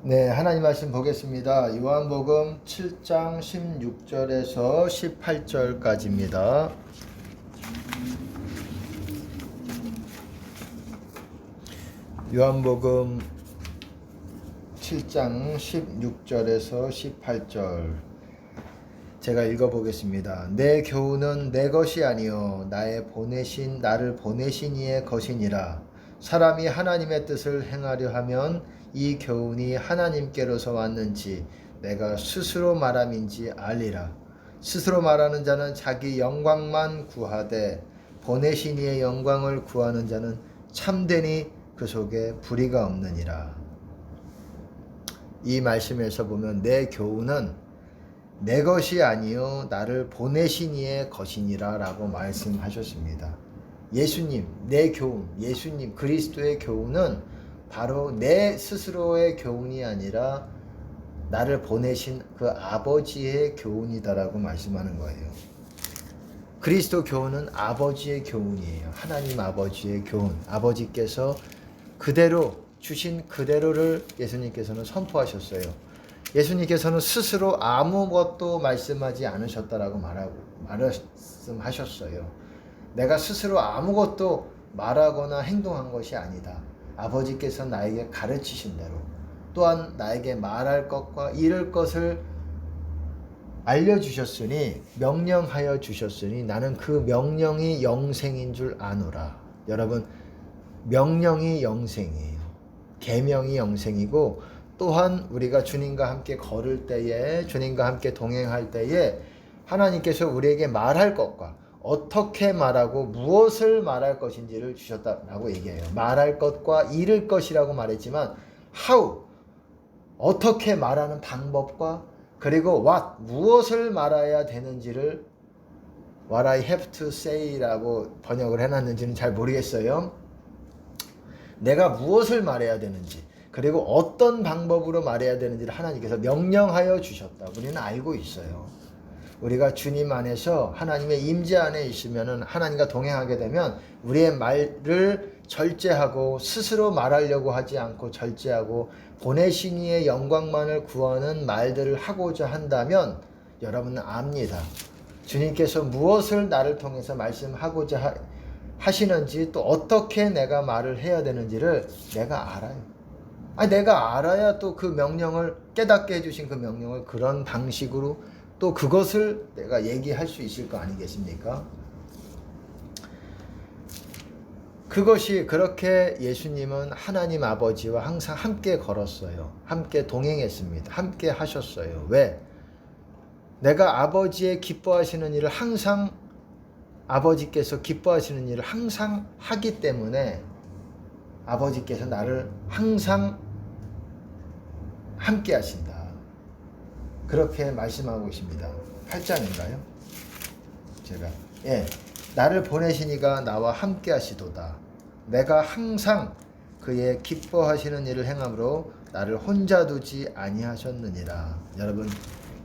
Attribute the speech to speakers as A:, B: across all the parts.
A: 네, 하나님 말씀 보겠습니다. 요한복음 7장 16절에서 18절까지입니다. 요한복음 7장 16절에서 18절 제가 읽어보겠습니다. 내 교훈은 내 것이 아니요 나를 보내신 이의 것이니라. 사람이 하나님의 뜻을 행하려 하면 이 교훈이 하나님께로서 왔는지 내가 스스로 말함인지 알리라. 스스로 말하는 자는 자기 영광만 구하되 보내신 이의 영광을 구하는 자는 참되니 그 속에 불의가 없느니라. 이 말씀에서 보면 내 교훈은 내 것이 아니요 나를 보내신 이의 것이니라 라고 말씀하셨습니다. 예수님, 내 교훈, 예수님 그리스도의 교훈은 바로 내 스스로의 교훈이 아니라 나를 보내신 그 아버지의 교훈이다라고 말씀하는 거예요. 그리스도 교훈은 아버지의 교훈이에요. 하나님 아버지의 교훈. 아버지께서 그대로 주신 그대로를 예수님께서는 선포하셨어요. 예수님께서는 스스로 아무것도 말씀하지 않으셨다라고 말씀하셨어요. 내가 스스로 아무것도 말하거나 행동한 것이 아니다. 아버지께서 나에게 가르치신 대로 또한 나에게 말할 것과 이룰 것을 알려주셨으니 명령하여 주셨으니 나는 그 명령이 영생인 줄 아노라. 여러분, 명령이 영생이에요. 계명이 영생이고 또한 우리가 주님과 함께 걸을 때에 주님과 함께 동행할 때에 하나님께서 우리에게 말할 것과 어떻게 말하고 무엇을 말할 것인지를 주셨다라고 얘기해요. 말할 것과 이룰 것이라고 말했지만 how, 어떻게 말하는 방법과 그리고 what, 무엇을 말해야 되는지를 what I have to say라고 번역을 해놨는지는 잘 모르겠어요. 내가 무엇을 말해야 되는지 그리고 어떤 방법으로 말해야 되는지를 하나님께서 명령하여 주셨다. 우리는 알고 있어요. 우리가 주님 안에서 하나님의 임재 안에 있으면 하나님과 동행하게 되면 우리의 말을 절제하고 스스로 말하려고 하지 않고 절제하고 보내신 이의 영광만을 구하는 말들을 하고자 한다면 여러분은 압니다. 주님께서 무엇을 나를 통해서 말씀하고자 하시는지 또 어떻게 내가 말을 해야 되는지를 내가 알아요. 내가 알아야 또 그 명령을 깨닫게 해주신 그 명령을 그런 방식으로 또 그것을 내가 얘기할 수 있을 거 아니겠습니까? 그것이 그렇게 예수님은 하나님 아버지와 항상 함께 걸었어요. 함께 동행했습니다. 함께 하셨어요. 왜? 내가 아버지의 기뻐하시는 일을 항상 아버지께서 기뻐하시는 일을 항상 하기 때문에 아버지께서 나를 항상 함께 하신다. 그렇게 말씀하고 있습니다. 8장인가요? 제가 나를 보내시니가 나와 함께 하시도다. 내가 항상 그의 기뻐하시는 일을 행함으로 나를 혼자 두지 아니하셨느니라. 여러분,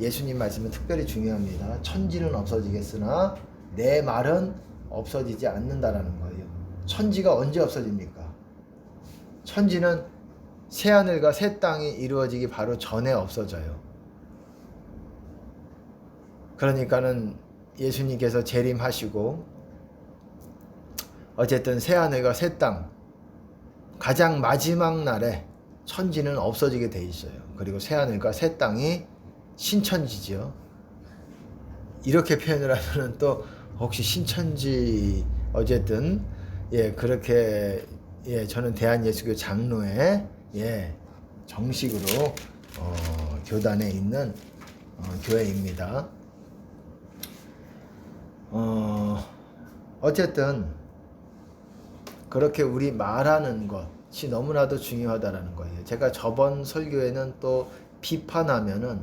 A: 예수님 말씀은 특별히 중요합니다. 천지는 없어지겠으나 내 말은 없어지지 않는다라는 거예요. 천지가 언제 없어집니까? 천지는 새하늘과 새 땅이 이루어지기 바로 전에 없어져요. 그러니까는 예수님께서 재림하시고 어쨌든 새하늘과 새 땅 가장 마지막 날에 천지는 없어지게 돼 있어요. 그리고 새하늘과 새 땅이 신천지죠. 이렇게 표현을 하면 또 혹시 신천지 어쨌든 그렇게 저는 대한예수교 장로의 정식으로 교단에 있는 교회입니다. 어쨌든 그렇게 우리 말하는 것이 너무나도 중요하다라는 거예요. 제가 저번 설교에는 또 비판하면은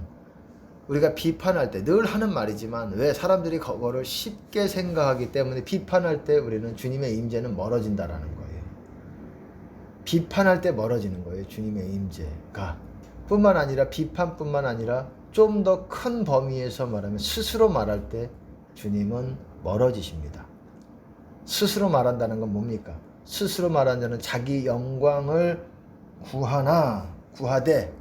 A: 우리가 비판할 때 늘 하는 말이지만 왜 사람들이 그거를 쉽게 생각하기 때문에 비판할 때 우리는 주님의 임재는 멀어진다라는 거예요. 비판할 때 멀어지는 거예요. 주님의 임재가 뿐만 아니라 비판뿐만 아니라 좀 더 큰 범위에서 말하면 스스로 말할 때 주님은 멀어지십니다. 스스로 말한다는 건 뭡니까? 스스로 말하는 자는 자기 영광을 구하되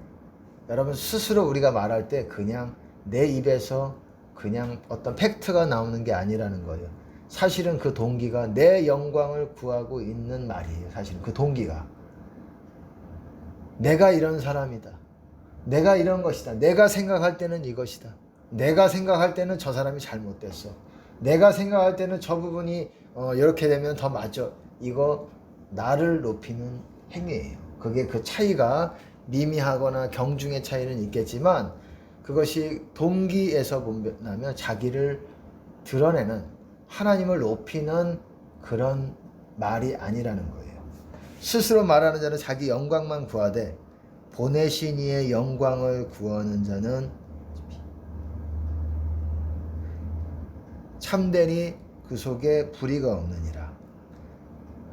A: 여러분 스스로 우리가 말할 때 그냥 내 입에서 그냥 어떤 팩트가 나오는 게 아니라는 거예요. 사실은 그 동기가 내 영광을 구하고 있는 말이에요. 사실은 그 동기가 내가 이런 사람이다. 내가 이런 것이다. 내가 생각할 때는 이것이다. 내가 생각할 때는 저 사람이 잘못됐어. 내가 생각할 때는 저 부분이 이렇게 되면 더 맞아. 이거 나를 높이는 행위예요. 그게 그 차이가 미미하거나 경중의 차이는 있겠지만 그것이 동기에서 보면 자기를 드러내는 하나님을 높이는 그런 말이 아니라는 거예요. 스스로 말하는 자는 자기 영광만 구하되 보내신 이의 영광을 구하는 자는 참되니 그 속에 불의가 없느니라.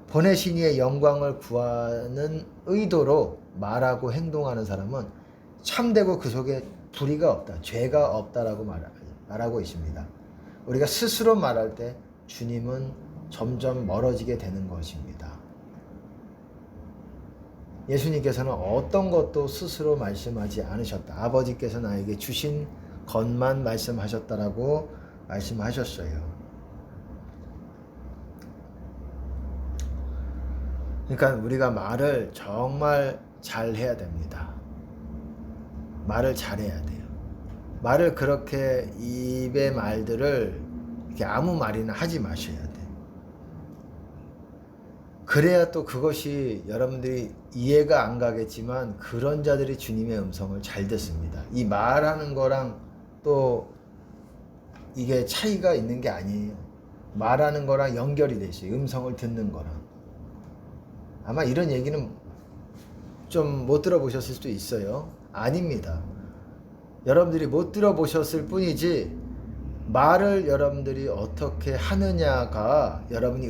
A: 보내신 이의 영광을 구하는 의도로 말하고 행동하는 사람은 참되고 그 속에 불의가 없다. 죄가 없다라고 말하고 있습니다. 우리가 스스로 말할 때 주님은 점점 멀어지게 되는 것입니다. 예수님께서는 어떤 것도 스스로 말씀하지 않으셨다. 아버지께서 나에게 주신 것만 말씀하셨다라고 말씀하셨어요. 그러니까 우리가 말을 정말 잘해야 됩니다. 말을 잘해야 돼요. 말을 그렇게 입의 말들을 이렇게 아무 말이나 하지 마셔야 돼. 그래야 또 그것이 여러분들이 이해가 안 가겠지만 그런 자들이 주님의 음성을 잘 듣습니다. 이 말하는 거랑 또 이게 차이가 있는 게 아니에요. 말하는 거랑 연결이 돼 있어요. 음성을 듣는 거랑. 아마 이런 얘기는 좀 못 들어보셨을 수도 있어요. 아닙니다. 여러분들이 못 들어보셨을 뿐이지 말을 여러분들이 어떻게 하느냐가 여러분이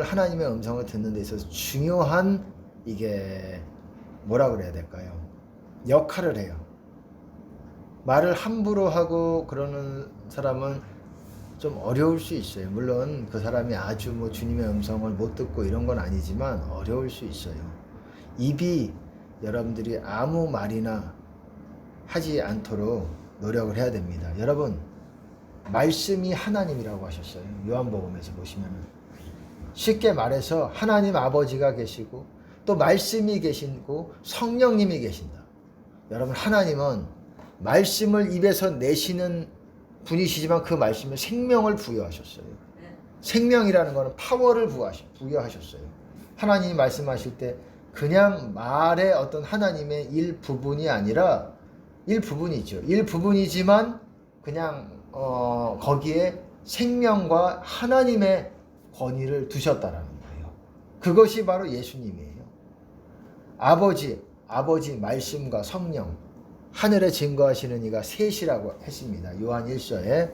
A: 하나님의 음성을 듣는 데 있어서 중요한 이게 뭐라 그래야 될까요? 역할을 해요. 말을 함부로 하고 그러는 사람은 좀 어려울 수 있어요. 물론 그 사람이 아주 주님의 음성을 못 듣고 이런 건 아니지만 어려울 수 있어요. 입이 여러분들이 아무 말이나 하지 않도록 노력을 해야 됩니다. 여러분, 말씀이 하나님이라고 하셨어요. 요한복음에서 보시면은 쉽게 말해서 하나님 아버지가 계시고 또 말씀이 계시고 성령님이 계신다. 여러분, 하나님은 말씀을 입에서 내시는 분이시지만 그 말씀에 생명을 부여하셨어요. 생명이라는 것은 파워를 부여하셨어요. 하나님이 말씀하실 때 그냥 말의 어떤 하나님의 일부분이 아니라 일부분이죠. 일부분이지만 그냥 거기에 생명과 하나님의 권위를 두셨다라는 거예요. 그것이 바로 예수님이에요. 아버지 말씀과 성령, 하늘에 증거하시는 이가 셋이라고 했습니다. 요한 1서에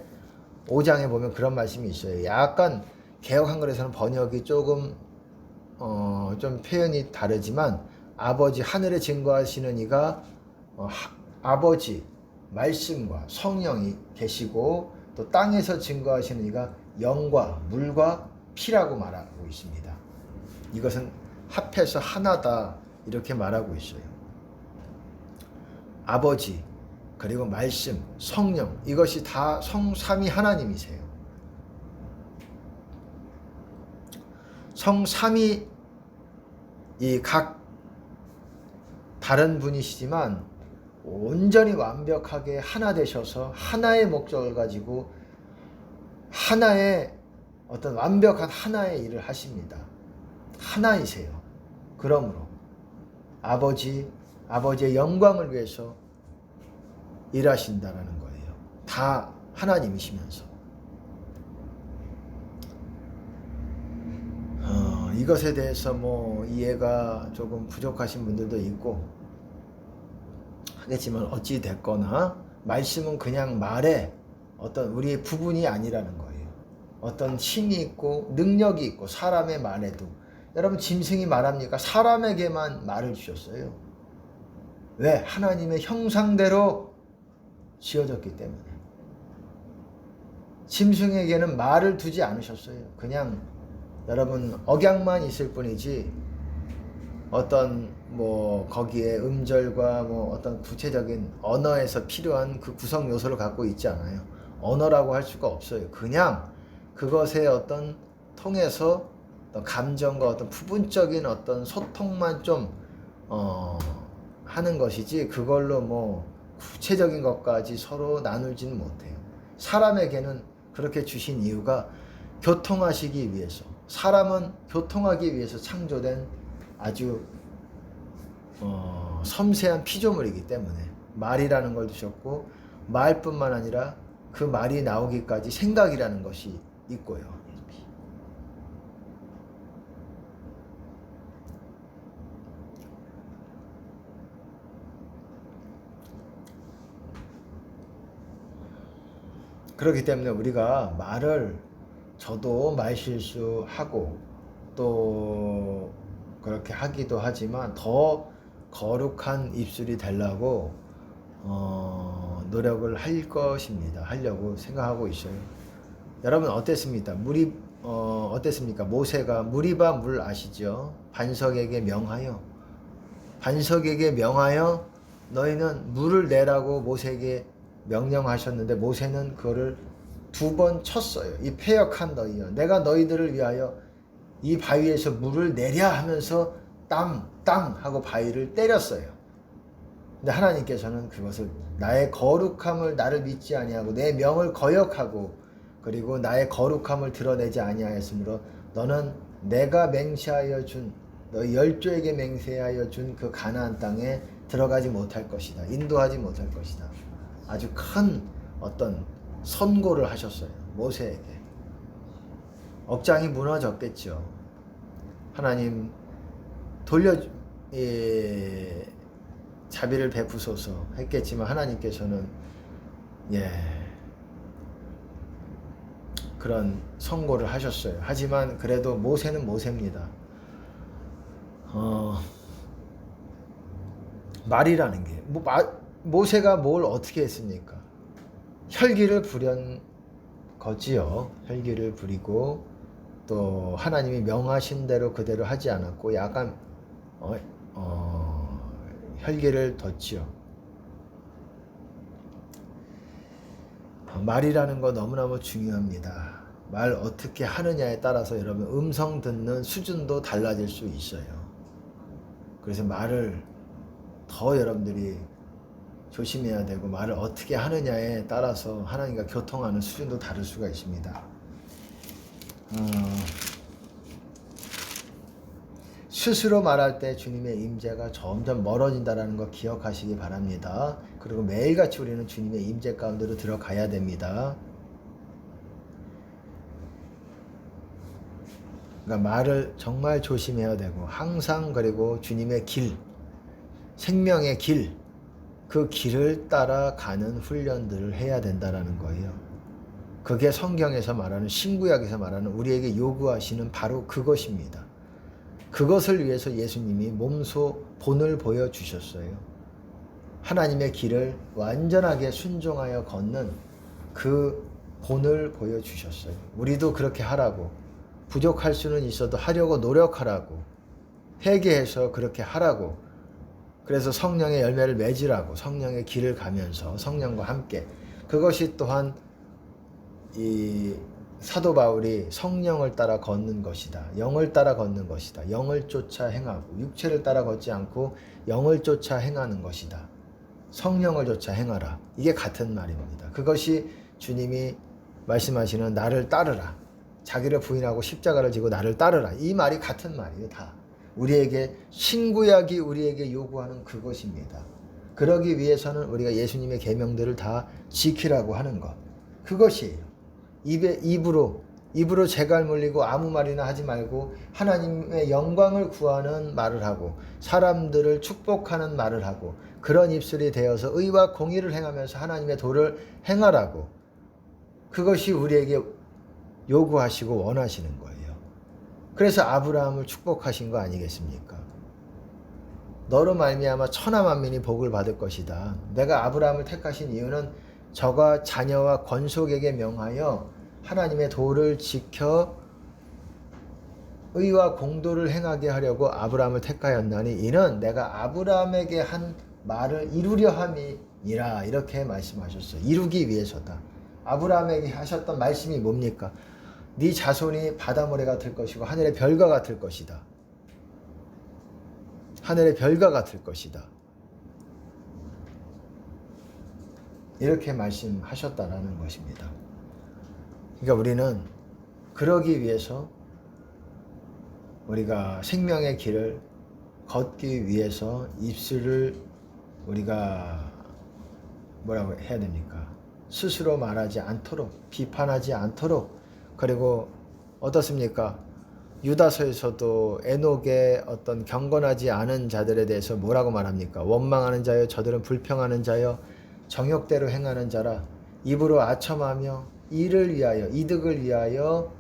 A: 5장에 보면 그런 말씀이 있어요. 약간 개역 한글에서는 번역이 조금 좀 표현이 다르지만 아버지 하늘에 증거하시는 이가 아버지 말씀과 성령이 계시고 또 땅에서 증거하시는 이가 영과 물과 피라고 말하고 있습니다. 이것은 합해서 하나다 이렇게 말하고 있어요. 아버지 그리고 말씀, 성령 이것이 다 성삼위 하나님이세요. 성삼위 이 각 다른 분이시지만 온전히 완벽하게 하나 되셔서 하나의 목적을 가지고 하나의 어떤 완벽한 하나의 일을 하십니다. 하나이세요. 그러므로 아버지의 영광을 위해서 일하신다라는 거예요. 다 하나님이시면서. 이것에 대해서 이해가 조금 부족하신 분들도 있고 하겠지만 어찌 됐거나 말씀은 그냥 말에 어떤 우리의 부분이 아니라는 거예요. 어떤 힘이 있고 능력이 있고 사람의 말에도 여러분 짐승이 말합니까? 사람에게만 말을 주셨어요. 왜? 하나님의 형상대로 지어졌기 때문에. 짐승에게는 말을 두지 않으셨어요. 그냥 여러분 억양만 있을 뿐이지 어떤 뭐 거기에 음절과 뭐 어떤 구체적인 언어에서 필요한 그 구성 요소를 갖고 있지 않아요. 언어라고 할 수가 없어요. 그냥 그것의 어떤 통해서 어떤 감정과 어떤 부분적인 어떤 소통만 좀 하는 것이지, 그걸로 뭐 구체적인 것까지 서로 나누지는 못해요. 사람에게는 그렇게 주신 이유가 교통하시기 위해서, 사람은 교통하기 위해서 창조된 아주 섬세한 피조물이기 때문에 말이라는 걸 주셨고, 말뿐만 아니라 그 말이 나오기까지 생각이라는 것이 있고요. 그렇기 때문에 우리가 말을, 저도 말실수하고 또 그렇게 하기도 하지만 더 거룩한 입술이 되려고 노력을 할 것입니다. 하려고 생각하고 있어요. 여러분 어땠습니까? 어땠습니까? 모세가 무리바 물 아시죠? 반석에게 명하여 너희는 물을 내라고 모세에게 명령하셨는데, 모세는 그거를 2번 쳤어요. 이 패역한 너희여, 내가 너희들을 위하여 이 바위에서 물을 내랴 하면서 땅 하고 바위를 때렸어요. 근데 하나님께서는 그것을, 나의 거룩함을 나를 믿지 아니하고 내 명을 거역하고 그리고 나의 거룩함을 드러내지 아니하였으므로 너는 내가 맹세하여 준, 너희 열조에게 맹세하여 준 그 가나안 땅에 들어가지 못할 것이다. 인도하지 못할 것이다. 아주 큰 어떤 선고를 하셨어요. 모세에게. 억장이 무너졌겠죠. 하나님 자비를 베푸소서 했겠지만, 하나님께서는 그런 선고를 하셨어요. 하지만 그래도 모세는 모세입니다. 말이라는 게 모세가 뭘 어떻게 했습니까? 혈기를 부린 거지요. 혈기를 부리고 또 하나님이 명하신 대로 그대로 하지 않았고 약간 혈기를 뒀지요. 말이라는 거 너무너무 중요합니다. 말 어떻게 하느냐에 따라서 여러분 음성 듣는 수준도 달라질 수 있어요. 그래서 말을 더 여러분들이 조심해야 되고, 말을 어떻게 하느냐에 따라서 하나님과 교통하는 수준도 다를 수가 있습니다. 스스로 말할 때 주님의 임재가 점점 멀어진다는 거 기억하시기 바랍니다. 그리고 매일같이 우리는 주님의 임재 가운데로 들어가야 됩니다. 그러니까 말을 정말 조심해야 되고, 항상 그리고 주님의 길, 생명의 길, 그 길을 따라가는 훈련들을 해야 된다는 거예요. 그게 성경에서 말하는, 신구약에서 말하는 우리에게 요구하시는 바로 그것입니다. 그것을 위해서 예수님이 몸소 본을 보여주셨어요. 하나님의 길을 완전하게 순종하여 걷는 그 본을 보여주셨어요. 우리도 그렇게 하라고, 부족할 수는 있어도 하려고 노력하라고, 회개해서 그렇게 하라고, 그래서 성령의 열매를 맺으라고, 성령의 길을 가면서 성령과 함께. 그것이 또한 이 사도 바울이 성령을 따라 걷는 것이다. 영을 따라 걷는 것이다. 영을 쫓아 행하고, 육체를 따라 걷지 않고 영을 쫓아 행하는 것이다. 성령을 쫓아 행하라. 이게 같은 말입니다. 그것이 주님이 말씀하시는 나를 따르라. 자기를 부인하고 십자가를 지고 나를 따르라. 이 말이 같은 말이에요. 다. 우리에게, 신구약이 우리에게 요구하는 그것입니다. 그러기 위해서는 우리가 예수님의 계명들을 다 지키라고 하는 것. 그것이에요. 입으로 재갈 물리고 아무 말이나 하지 말고 하나님의 영광을 구하는 말을 하고 사람들을 축복하는 말을 하고, 그런 입술이 되어서 의와 공의를 행하면서 하나님의 도를 행하라고, 그것이 우리에게 요구하시고 원하시는 거예요. 그래서 아브라함을 축복하신 거 아니겠습니까? 너로 말미암아 천하 만민이 복을 받을 것이다. 내가 아브라함을 택하신 이유는 저가 자녀와 권속에게 명하여 하나님의 도를 지켜 의와 공도를 행하게 하려고 아브라함을 택하였나니 이는 내가 아브라함에게 한 말을 이루려 함이니라. 이렇게 말씀하셨어요. 이루기 위해서다. 아브라함에게 하셨던 말씀이 뭡니까? 네 자손이 바다모래가 될 것이고 하늘의 별과 같을 것이다. 하늘의 별과 같을 것이다. 이렇게 말씀하셨다라는 것입니다. 그러니까 우리는 그러기 위해서 우리가 생명의 길을 걷기 위해서 입술을 우리가 뭐라고 해야 됩니까? 스스로 말하지 않도록, 비판하지 않도록. 그리고 어떻습니까? 유다서에서도 에녹의 어떤 경건하지 않은 자들에 대해서 뭐라고 말합니까? 원망하는 자여, 저들은 불평하는 자여, 정욕대로 행하는 자라. 입으로 아첨하며 이를 위하여, 이득을 위하여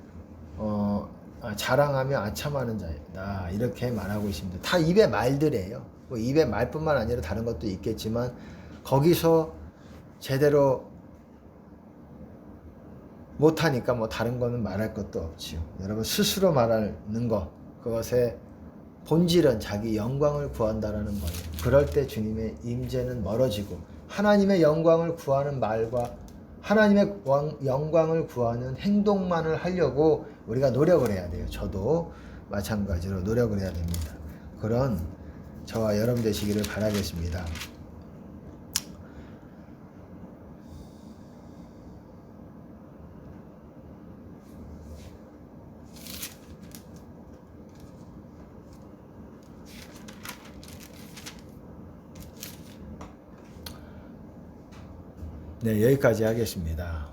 A: 자랑하며 아첨하는 자다. 이렇게 말하고 있습니다. 다 입의 말들이에요. 뭐 입의 말뿐만 아니라 다른 것도 있겠지만 거기서 제대로 못하니까 뭐 다른 거는 말할 것도 없지요. 여러분 스스로 말하는 것, 그것의 본질은 자기 영광을 구한다라는 거예요. 그럴 때 주님의 임재는 멀어지고 하나님의 영광을 구하는 말과 하나님의 영광을 구하는 행동만을 하려고 우리가 노력을 해야 돼요. 저도 마찬가지로 노력을 해야 됩니다. 그런 저와 여러분 되시기를 바라겠습니다. 네, 여기까지 하겠습니다.